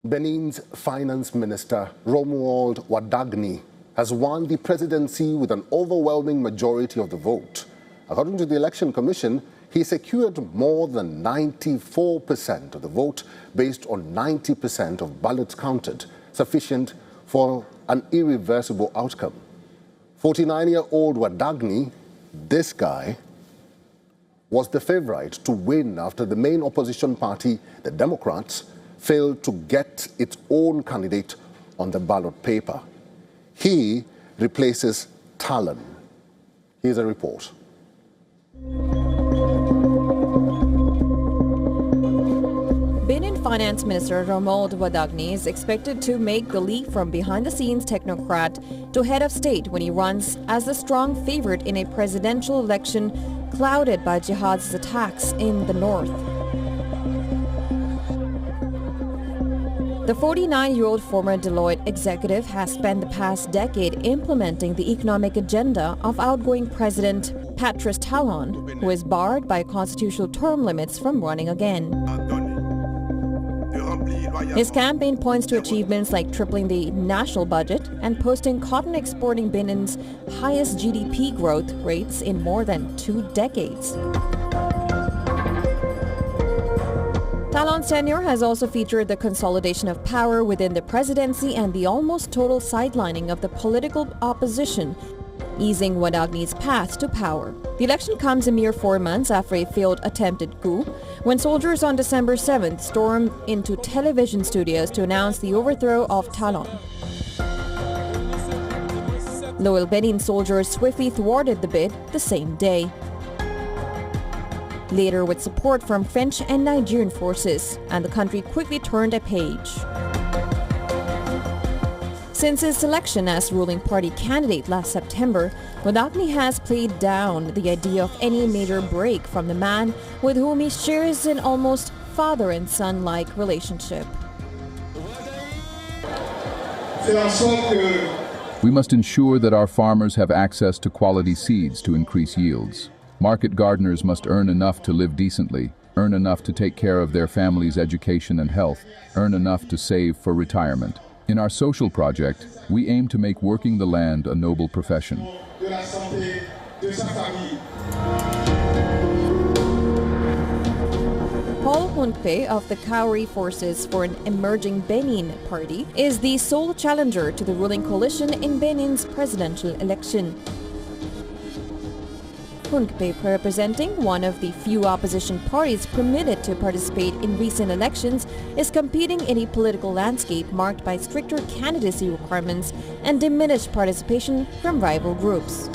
Benin's Finance Minister Romuald Wadagni has won the presidency with an overwhelming majority of the vote. According to the Election Commission, he secured more than 94% of the vote based on 90% of ballots counted, sufficient for an irreversible outcome. 49-year-old Wadagni, this guy, was the favorite to win after the main opposition party, the Democrats, failed to get its own candidate on the ballot paper. He replaces Talon. Here's a report. Benin Finance Minister Romuald Wadagni is expected to make the leap from behind-the-scenes technocrat to head of state when he runs as the strong favorite in a presidential election clouded by jihadist attacks in the north. The 49-year-old former Deloitte executive has spent the past decade implementing the economic agenda of outgoing President Patrice Talon, who is barred by constitutional term limits from running again. His campaign points to achievements like tripling the national budget and posting cotton exporting Benin's highest GDP growth rates in more than 2 decades. Talon's tenure has also featured the consolidation of power within the presidency and the almost total sidelining of the political opposition, easing Wadagni's path to power. The election comes a mere 4 months after a failed attempted coup, when soldiers on December 7th stormed into television studios to announce the overthrow of Talon. Loyal Benin soldiers swiftly thwarted the bid the same day. Later, with support from French and Nigerian forces, and the country quickly turned a page. Since his selection as ruling party candidate last September, Wadagni has played down the idea of any major break from the man with whom he shares an almost father and son-like relationship. We must ensure that our farmers have access to quality seeds to increase yields. Market gardeners must earn enough to live decently, earn enough to take care of their family's education and health, earn enough to save for retirement. In our social project, we aim to make working the land a noble profession. Paul Hunkpe of the Kauri Forces for an Emerging Benin party is the sole challenger to the ruling coalition in Benin's presidential election. Hunkpe, representing one of the few opposition parties permitted to participate in recent elections, is competing in a political landscape marked by stricter candidacy requirements and diminished participation from rival groups.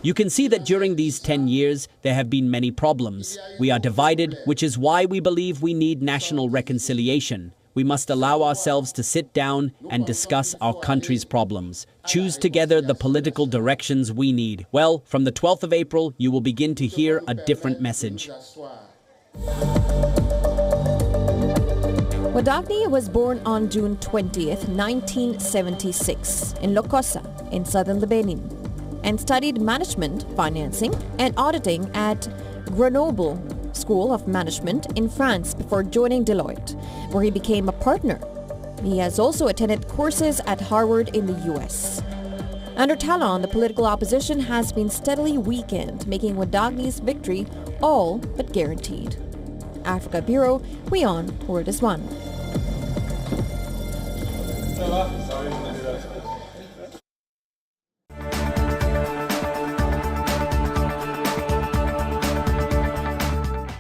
You can see that during these 10 years, there have been many problems. We are divided, which is why we believe we need national reconciliation. We must allow ourselves to sit down and discuss our country's problems. Choose together the political directions we need. Well, from the 12th of April, you will begin to hear a different message. Wadagni was born on June 20th, 1976 in Lokossa in southern Benin and studied management, financing and auditing at Grenoble School of Management in France before joining Deloitte, where he became a partner. He has also attended courses at Harvard in the US. Under Talon, the political opposition has been steadily weakened, making Wadagni's victory all but guaranteed. Africa Bureau, WION World is One.